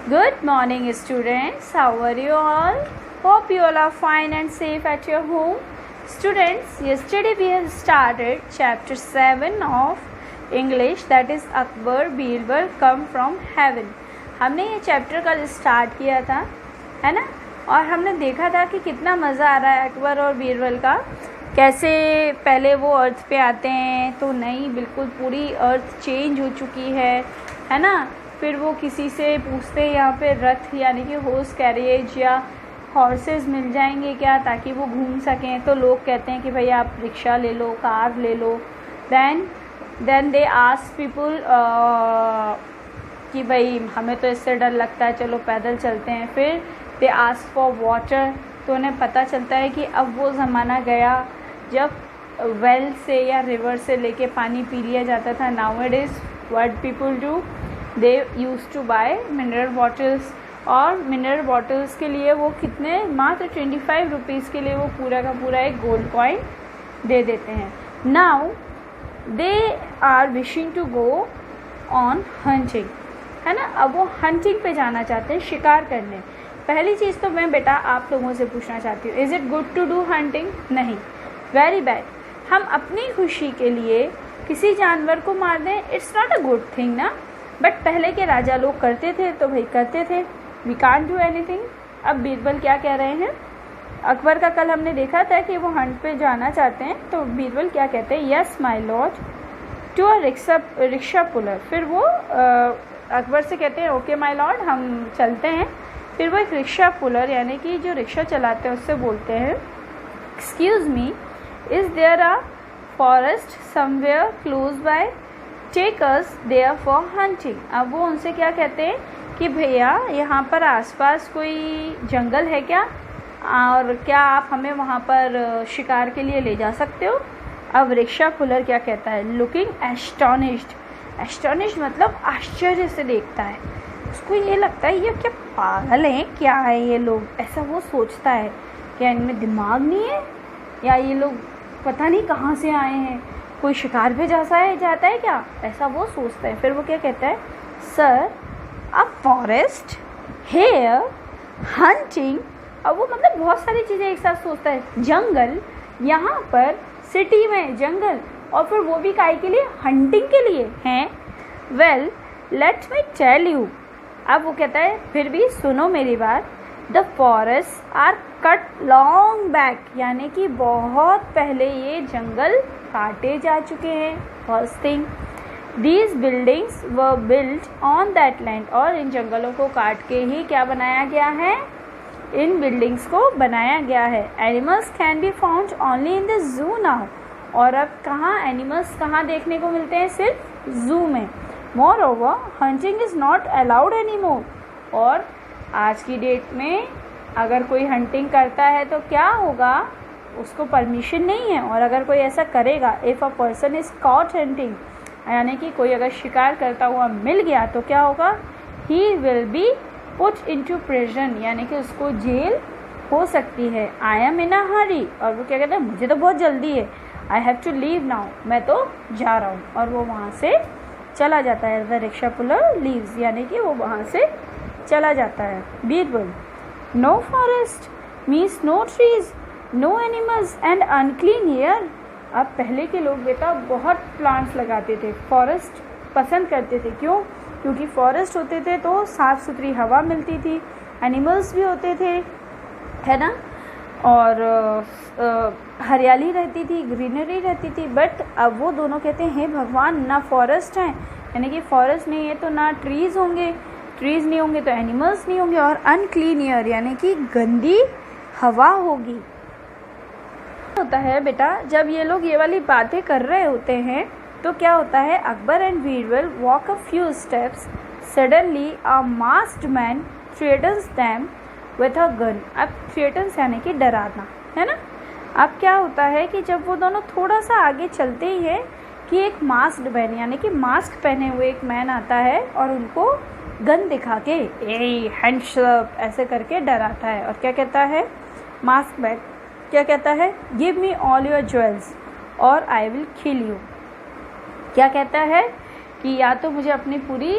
Good morning, students. How are you all? Hope you all are fine and safe at your home. Students, yesterday we have started chapter 7 of English, that is Akbar Birbal come from heaven. हमने ये chapter कल start किया था, है ना, और हमने देखा था कि कितना मज़ा आ रहा है अकबर और बीरबल का। कैसे पहले वो अर्थ पे आते हैं तो नहीं, बिल्कुल पूरी अर्थ चेंज हो चुकी है ना। फिर वो किसी से पूछते हैं यहाँ पे रथ यानी कि हॉर्स कैरिएज या हॉर्सेस मिल जाएंगे क्या ताकि वो घूम सकें। तो लोग कहते हैं कि भाई आप रिक्शा ले लो, कार ले लो। देन दे आस्क पीपल कि भाई हमें तो इससे डर लगता है, चलो पैदल चलते हैं। फिर दे आस्क फॉर वाटर, तो उन्हें पता चलता है कि अब वो ज़माना गया जब वेल से या रिवर से लेके पानी पी लिया जाता था। Nowadays what people do, they use to buy mineral bottles, और मिनरल बॉटल्स के लिए वो कितने, मात्र 25 रुपीज़ के लिए वो पूरा का पूरा एक गोल्ड कॉइन दे देते हैं। Now they are wishing to go on hunting, है ना। अब वो हंटिंग पे जाना चाहते हैं, शिकार करने। पहली चीज़ तो मैं बेटा आप लोगों से पूछना चाहती हूँ, is it good to do hunting? नहीं, वेरी बैड। हम अपनी खुशी के लिए किसी जानवर को मार दें, it's not a good thing ना। बट पहले के राजा लोग करते थे तो भाई करते थे, वी कांट डू एनीथिंग। अब बीरबल क्या कह रहे हैं, अकबर का कल हमने देखा था कि वो हंट पे जाना चाहते हैं, तो बीरबल क्या कहते हैं, yes my lord to a rickshaw puller. फिर वो अकबर से कहते हैं ओके माय लॉर्ड, हम चलते हैं। फिर वो एक रिक्शा पुलर यानी कि जो रिक्शा चलाते हैं उससे बोलते हैं, excuse me, is there a forest somewhere close by, take us there for hunting. अब वो उनसे क्या कहते हैं कि भैया यहाँ पर आसपास कोई जंगल है क्या, और क्या आप हमें वहाँ पर शिकार के लिए ले जा सकते हो। अब रिक्शा पुलर क्या कहता है, लुकिंग एस्टोनिश्ड। एस्टोनिश्ड मतलब आश्चर्य से देखता है, उसको ये लगता है ये क्या पागल हैं, क्या है ये लोग, ऐसा वो सोचता है, क्या इनमें दिमाग नहीं है, या ये लोग पता नहीं कहाँ से आए हैं, कोई शिकार पे जाता है क्या, ऐसा वो सोचता है। फिर वो क्या कहता है, sir a forest here hunting. अब वो मतलब बहुत सारी चीज़ें एक साथ सोचता है, जंगल यहाँ पर, सिटी में जंगल, और फिर वो भी काय के लिए, हंटिंग के लिए हैं। Well let me tell you. अब वो कहता है फिर भी सुनो मेरी बात, the forest are cut long back, यानी कि बहुत पहले ये जंगल काटे जा चुके हैं। First thing, these buildings were built on that land, और इन जंगलों को काट के ही क्या बनाया गया है, इन बिल्डिंग्स को बनाया गया है। Animals can be found only in the zoo now, और अब कहाँ एनिमल्स कहाँ देखने को मिलते हैं, सिर्फ जू में। More over hunting is not allowed any more, और आज की डेट में अगर कोई हंटिंग करता है तो क्या होगा, उसको परमिशन नहीं है। और अगर कोई ऐसा करेगा, if a person is caught hunting, यानी कि कोई अगर शिकार करता हुआ मिल गया तो क्या होगा, he will be put into prison, यानी कि उसको जेल हो सकती है। आई एम इन अ हरी, और वो क्या कहते हैं, मुझे तो बहुत जल्दी है, I have to leave now, मैं तो जा रहा हूँ, और वो वहाँ से चला जाता है। द रिक्शा पुलर लीव्स, यानी कि वो वहाँ से चला जाता है। Birbal, no forest means no trees, no animals and unclean air. अब पहले के लोग बेटा बहुत प्लांट्स लगाते थे, फॉरेस्ट पसंद करते थे। क्यों? क्योंकि फॉरेस्ट होते थे तो साफ़ सुथरी हवा मिलती थी, एनिमल्स भी होते थे, है ना, और हरियाली रहती थी, ग्रीनरी रहती थी। बट अब वो दोनों कहते हैं भगवान, ना फॉरेस्ट हैं, यानी कि फॉरेस्ट नहीं है तो ना ट्रीज़ होंगे, ट्रीज़ नहीं होंगे तो एनिमल्स नहीं होंगे, और अनक्लीन एयर यानी कि गंदी हवा होगी। होता है बेटा जब ये लोग ये वाली बातें कर रहे होते हैं तो क्या होता है, Akbar and Birbal walk a few steps, suddenly a masked man threatens them with a gun. अब थ्रेटन्स यानी कि डराना, है ना। अब क्या होता है कि जब वो दोनों थोड़ा सा आगे चलते ही है कि एक मास्क्ड मैन यानी कि मास्क पहने हुए एक मैन आता है और उनको गन दिखा के ए हैंड्स अप ऐसे करके डराता है। और क्या कहता है, मास्क मैन क्या कहता है, give me all your jewels और आई विल किल यू। क्या कहता है कि या तो मुझे अपनी पूरी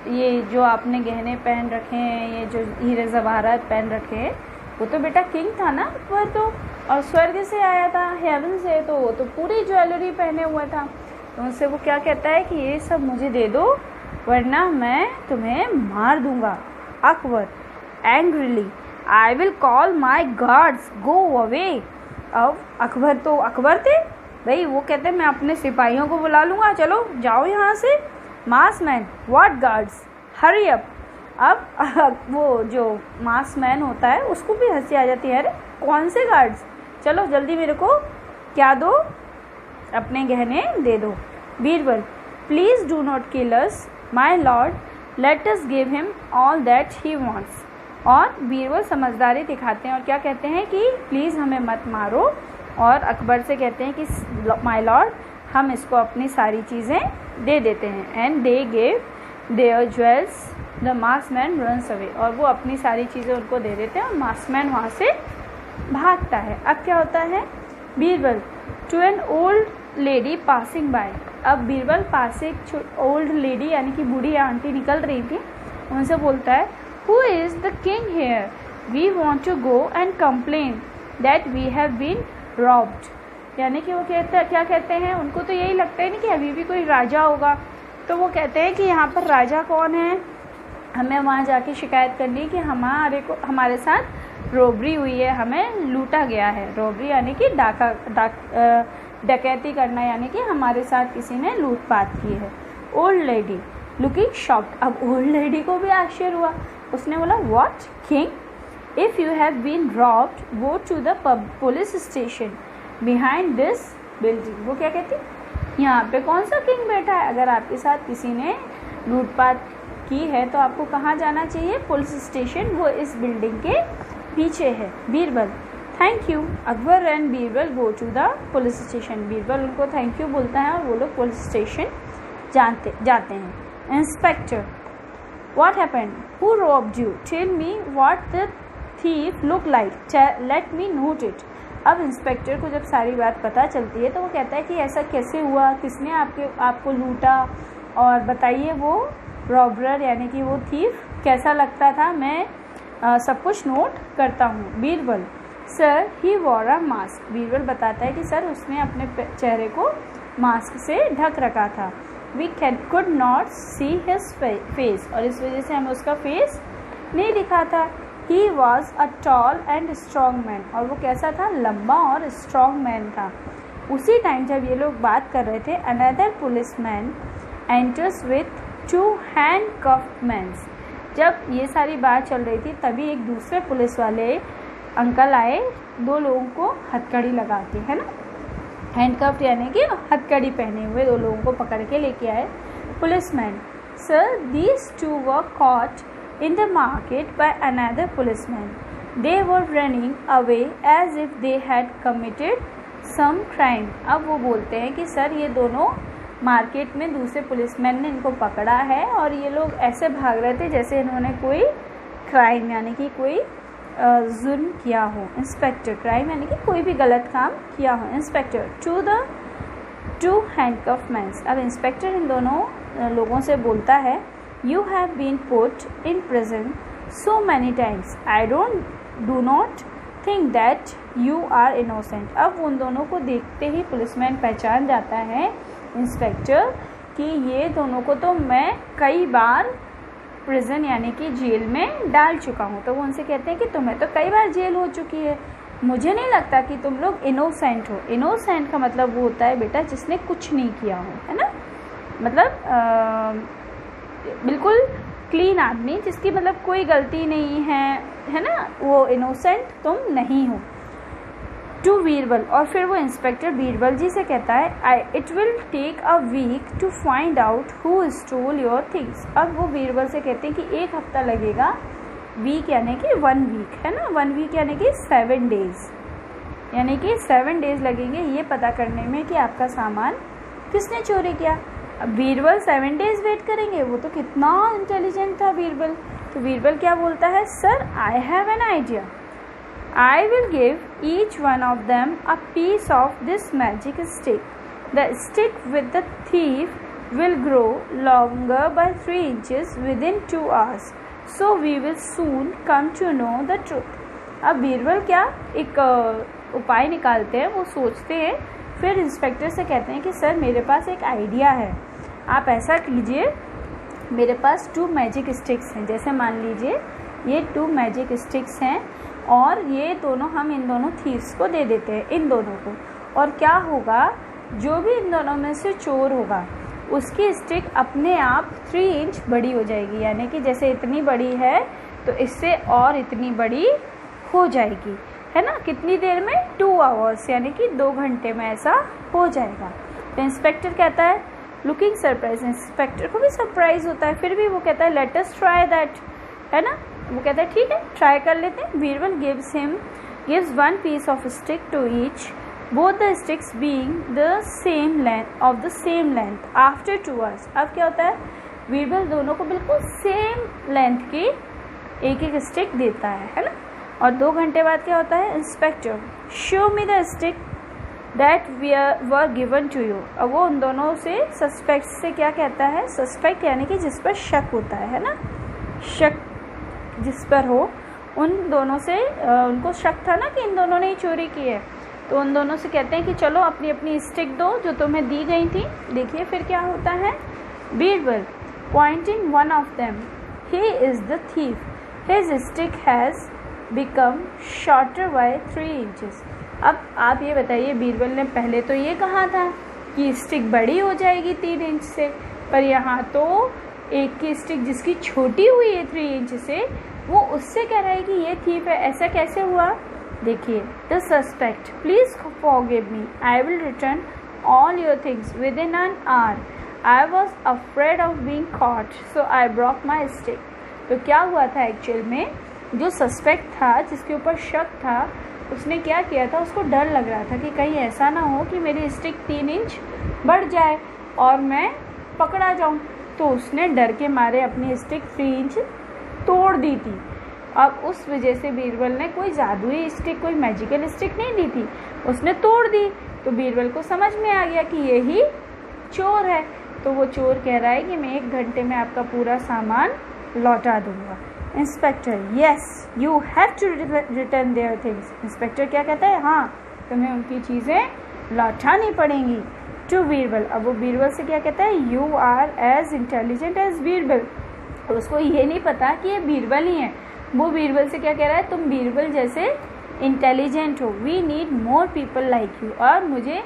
ये जो आपने गहने पहन रखे हैं, ये जो हीरे जवाहरात पहन रखे हैं, वो तो बेटा किंग था ना अकबर तो, और स्वर्ग से आया था, हेवन से, तो वो तो पूरी ज्वेलरी पहने हुआ था। तो उनसे वो क्या कहता है कि ये सब मुझे दे दो वरना मैं तुम्हें मार दूंगा। Akbar angrily, I will call my guards, go away. अब अकबर तो अकबर थे भाई, वो कहते हैं मैं अपने सिपाहियों को बुला लूँगा, चलो जाओ यहाँ से। Mass man, what guards, hurry up. अब वो जो मास मैन होता है उसको भी हंसी आ जाती है, अरे कौन से गार्ड्स, चलो जल्दी मेरे को क्या दो, अपने गहने दे दो। Birbal, please do not kill us my lord, let us give him all that he wants. और बीरबल समझदारी दिखाते हैं और क्या कहते हैं कि प्लीज़ हमें मत मारो, और अकबर से कहते हैं कि माय लॉर्ड हम इसको अपनी सारी चीज़ें दे देते हैं। And they gave there jewels, the maskman runs away. और वो अपनी सारी चीज़ें उनको दे देते हैं और मास्कमैन वहाँ से भागता है। अब क्या होता है, Birbal to an old lady passing by. अब बीरबल पास से एक ओल्ड लेडी यानी कि बूढ़ी आंटी निकल रही थी, उनसे बोलता है, who is the king here, we want to go and complain that we have been robbed. यानी कि वो क्या कहते हैं, उनको तो यही लगता है ना कि अभी भी कोई राजा होगा, तो वो कहते हैं कि यहाँ पर राजा कौन है, हमें वहाँ जाके शिकायत करनी है कि हमारे साथ रॉबरी हुई है, हमें लूटा गया है। रॉबरी यानी कि डकैती करना, यानी कि हमारे साथ किसी ने लूटपाट की है। Old lady looking shocked. अब ओल्ड लेडी को भी आश्चर्य हुआ, उसने बोला, what king, if you have been robbed go to the police station behind this building. वो क्या कहती, यहाँ पे कौन सा किंग बैठा है, अगर आपके साथ किसी ने लूटपाट की है तो आपको कहाँ जाना चाहिए, पुलिस स्टेशन, वो इस बिल्डिंग के पीछे है। Birbal, thank you. Akbar and Birbal go to the police station. Birbal उनको थैंक यू बोलता है और वो लोग पुलिस स्टेशन जाते हैं। Inspector, what happened, who robbed you, tell me what the thief look like, let me note it. अब इंस्पेक्टर को जब सारी बात पता चलती है तो वो कहता है कि ऐसा कैसे हुआ, किसने आपको लूटा, और बताइए वो रॉबर यानी कि वो थीफ कैसा लगता था, मैं सब कुछ नोट करता हूँ। Birbal, sir he war a mask. Birbal बताता है कि सर उसने अपने चेहरे को मास्क से ढक रखा था। We could not see his face, और इस वजह से हमें उसका फेस नहीं दिखा था। He was a tall and strong man, और वो कैसा था, लंबा और स्ट्रॉन्ग मैन था। उसी टाइम जब ये लोग बात कर रहे थे, another police man enters with 2 handcuffed man. जब ये सारी बात चल रही थी तभी एक दूसरे पुलिस वाले अंकल आए, 2 लोगों को हथकड़ी लगा के, है ना, हैंडकफ्ड यानी कि हथकड़ी पहने हुए 2 लोगों को पकड़ के लेके आए policeman. Sir, these 2 were caught in the market by another policeman. They were running away as if they had committed some crime. अब वो बोलते हैं कि सर ये दोनों मार्केट में दूसरे पुलिसमैन ने इनको पकड़ा है और ये लोग ऐसे भाग रहे थे जैसे इन्होंने कोई क्राइम यानी कि कोई जुर्म किया हो। इंस्पेक्टर, क्राइम यानी कि कोई भी गलत काम किया हो। Inspector to the 2 handcuff mans. अब इंस्पेक्टर इन दोनों लोगों से बोलता है, You have been put in prison so many times. I do not think that you are innocent. अब उन दोनों को देखते ही पुलिसमैन पहचान जाता है इंस्पेक्टर कि ये दोनों को तो मैं कई बार प्रिजन यानी कि जेल में डाल चुका हूँ। तो वो उनसे कहते हैं कि तुम्हें तो कई बार जेल हो चुकी है, मुझे नहीं लगता कि तुम लोग इनोसेंट हो। इनोसेंट का मतलब वो होता है बेटा जिसने कुछ नहीं किया हो, है ना, मतलब बिल्कुल क्लीन आदमी जिसकी मतलब कोई गलती नहीं है ना, वो इनोसेंट तुम नहीं हो। टू बीरबल, और फिर वो इंस्पेक्टर बीरबल जी से कहता है, it will take a week to find out who stole your things. अब वो बीरबल से कहते हैं कि 1 हफ्ता लगेगा, वीक यानी कि 1 वीक, है ना, 1 वीक यानी कि 7 डेज, यानी कि 7 डेज लगेंगे ये पता करने में कि आपका सामान किसने चोरी किया। अब बीरबल 7 डेज वेट करेंगे, वो तो कितना इंटेलिजेंट था बीरबल। तो बीरबल क्या बोलता है, sir I have an idea, I will give each one of them a piece of this magic stick, the stick with the thief will grow longer by 3 inches within 2 hours. So we will soon come to know the truth. अब बीरबल क्या एक उपाय निकालते हैं, वो सोचते हैं, फिर इंस्पेक्टर से कहते हैं कि सर मेरे पास एक आइडिया है, आप ऐसा कीजिए, मेरे पास 2 मैजिक स्टिक्स हैं, जैसे मान लीजिए ये 2 मैजिक स्टिक्स हैं और ये दोनों हम इन दोनों थीव्स को दे देते हैं, इन दोनों को, और क्या होगा, जो भी इन दोनों में से चोर होगा उसकी स्टिक अपने आप 3 इंच बड़ी हो जाएगी, यानी कि जैसे इतनी बड़ी है तो इससे और इतनी बड़ी हो जाएगी, है ना। कितनी देर में? 2 आवर्स, यानी कि 2 घंटे में ऐसा हो जाएगा। तो इंस्पेक्टर कहता है लुकिंग सरप्राइज, इंस्पेक्टर को भी सरप्राइज होता है, फिर भी वो कहता है लेट अस ट्राई दैट, है ना। वो कहता है ठीक है ट्राई कर लेते हैं। Birbal gives 1 piece of stick to each, both the sticks being the same length after 2 hours. अब क्या होता है, बीरबल दोनों को बिल्कुल सेम लेंथ की एक स्टिक देता है ना। और 2 घंटे बाद क्या होता है, inspector show me the stick that were given to you. अब वो उन दोनों से सस्पेक्ट से क्या कहता है, सस्पेक्ट यानी कि जिस पर शक होता है ना, शक जिस पर हो, उन दोनों से उनको शक था ना कि इन दोनों ने ही चोरी की है, तो उन दोनों से कहते हैं कि चलो अपनी अपनी स्टिक दो जो तुम्हें दी गई थी। देखिए फिर क्या होता है, Birbal pointing one of them, he is the thief, his stick has become shorter by 3 inches. अब आप ये बताइए, बीरबल ने पहले तो ये कहा था कि स्टिक बड़ी हो जाएगी 3 इंच से, पर यहाँ तो एक की स्टिक जिसकी छोटी हुई है 3 इंच से, वो उससे कह रहा है कि ये थीफ है। ऐसा कैसे हुआ? देखिए, the suspect please forgive me, I will return all your things within an hour, I was afraid of being caught so I broke my stick. तो क्या हुआ था एक्चुअल में, जो सस्पेक्ट था, जिसके ऊपर शक था, उसने क्या किया था, उसको डर लग रहा था कि कहीं ऐसा ना हो कि मेरी स्टिक 3 इंच बढ़ जाए और मैं पकड़ा जाऊं, तो उसने डर के मारे अपनी स्टिक 3 इंच तोड़ दी थी। अब उस वजह से बीरबल ने कोई जादुई स्टिक, कोई मैजिकल स्टिक नहीं दी थी, उसने तोड़ दी। तो बीरबल को समझ में आ गया कि यही चोर है। तो वो चोर कह रहा है कि मैं 1 घंटे में आपका पूरा सामान लौटा दूंगा। Inspector yes you have to return their things. Inspector क्या कहता है, हाँ तुम्हें उनकी चीज़ें लौटानी पड़ेंगी टू बीरबल। अब वो बीरबल से क्या कहता है, you are as intelligent as Birbal. उसको ये नहीं पता कि ये बीरबल ही है। वो बीरबल से क्या कह रहा है, तुम बीरबल जैसे इंटेलिजेंट हो, we need more people like you, और मुझे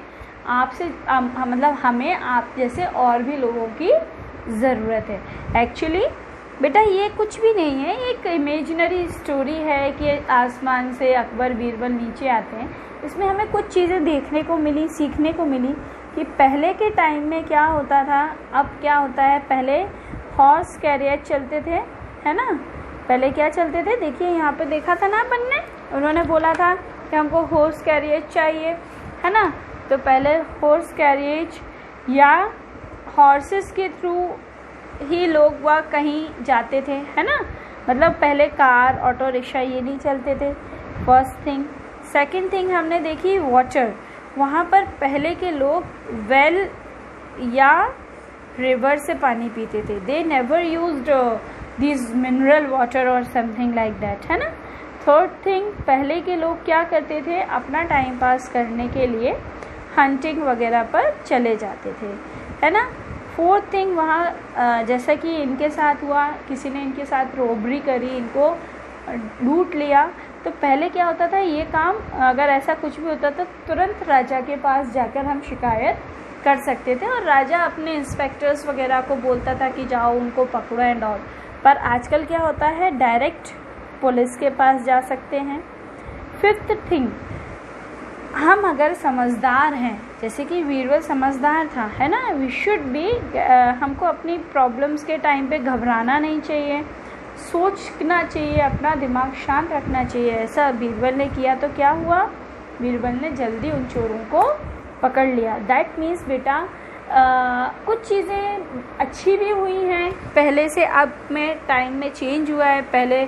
आपसे मतलब हमें आप जैसे और भी लोगों की ज़रूरत है। एक्चुअली बेटा ये कुछ भी नहीं है, एक इमेजिनरी स्टोरी है कि आसमान से अकबर बीरबल नीचे आते हैं। इसमें हमें कुछ चीज़ें देखने को मिली, सीखने को मिली कि पहले के टाइम में क्या होता था, अब क्या होता है। पहले हॉर्स कैरियर चलते थे, है ना, पहले क्या चलते थे, देखिए यहाँ पे देखा था ना अपन ने, उन्होंने बोला था कि हमको हॉर्स कैरियर चाहिए, है ना। तो पहले हॉर्स कैरियज या हॉर्सेस के थ्रू ही लोग वह कहीं जाते थे, है ना। मतलब पहले कार, ऑटो रिक्शा ये नहीं चलते थे, फर्स्ट थिंग। सेकंड थिंग हमने देखी वाटर, वहाँ पर पहले के लोग वेल या रिवर से पानी पीते थे। They never used this mineral water और समथिंग लाइक दैट, है ना। थर्ड थिंग, पहले के लोग क्या करते थे, अपना टाइम पास करने के लिए हंटिंग वगैरह पर चले जाते थे, है ना। फोर्थ थिंग, वहाँ जैसा कि इनके साथ हुआ, किसी ने इनके साथ रोबरी करी, इनको लूट लिया, तो पहले क्या होता था, ये काम अगर ऐसा कुछ भी होता था तुरंत राजा के पास जाकर हम शिकायत कर सकते थे, और राजा अपने इंस्पेक्टर्स वगैरह को बोलता था कि जाओ उनको पकड़ो एंड ऑल। पर आजकल क्या होता है, डायरेक्ट पुलिस के पास जा सकते हैं। फिफ्थ थिंग, हम अगर समझदार हैं, जैसे कि बीरबल समझदार था, है ना, वी शुड बी, हमको अपनी प्रॉब्लम्स के टाइम पे घबराना नहीं चाहिए, सोचना चाहिए, अपना दिमाग शांत रखना चाहिए। ऐसा बीरबल ने किया तो क्या हुआ, बीरबल ने जल्दी उन चोरों को पकड़ लिया। दैट मीन्स बेटा कुछ चीज़ें अच्छी भी हुई हैं पहले से, अब में टाइम में चेंज हुआ है। पहले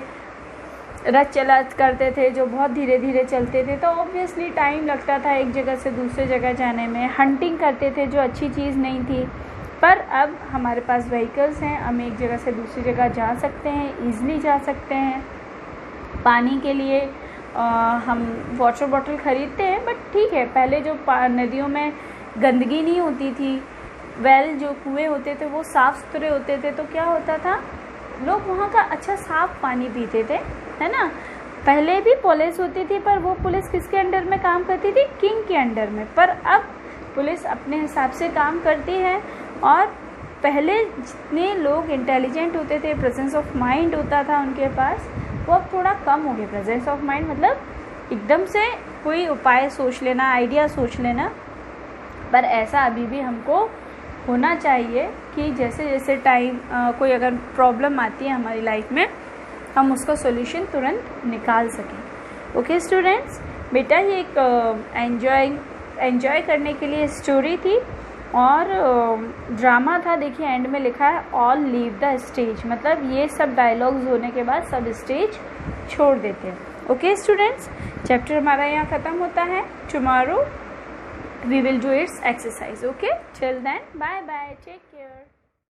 रथ चला करते थे जो बहुत धीरे धीरे चलते थे, तो ऑब्वियसली टाइम लगता था एक जगह से दूसरे जगह जाने में। हंटिंग करते थे जो अच्छी चीज़ नहीं थी, पर अब हमारे पास व्हीकल्स हैं, हम एक जगह से दूसरी जगह जा सकते हैं, ईज़िली जा सकते हैं। पानी के लिए हम वाटर बॉटल ख़रीदते हैं, बट ठीक है, पहले जो नदियों में गंदगी नहीं होती थी, वेल जो कुएँ होते थे वो साफ़ सुथरे होते थे, तो क्या होता था, लोग वहाँ का अच्छा साफ़ पानी पीते थे, है ना। पहले भी पुलिस होती थी, पर वो पुलिस किसके अंडर में काम करती थी, किंग के अंडर में। पर अब पुलिस अपने हिसाब से काम करती है, और पहले जितने लोग इंटेलिजेंट होते थे, प्रेजेंस ऑफ माइंड होता था उनके पास, वो अब थोड़ा कम हो गया। प्रेजेंस ऑफ माइंड मतलब एकदम से कोई उपाय सोच लेना, आइडिया सोच लेना, पर ऐसा अभी भी हमको होना चाहिए कि जैसे जैसे टाइम कोई अगर प्रॉब्लम आती है हमारी लाइफ में, हम उसका सॉल्यूशन तुरंत निकाल सकें। ओके स्टूडेंट्स, बेटा ये एक एंजॉय करने के लिए स्टोरी थी और ड्रामा था। देखिए एंड में लिखा है ऑल लीव द स्टेज, मतलब ये सब डायलॉग्स होने के बाद सब स्टेज छोड़ देते हैं। ओके स्टूडेंट्स, चैप्टर हमारा यहाँ ख़त्म होता है। Tomorrow we will do its exercise. Okay, till then, bye bye, take care.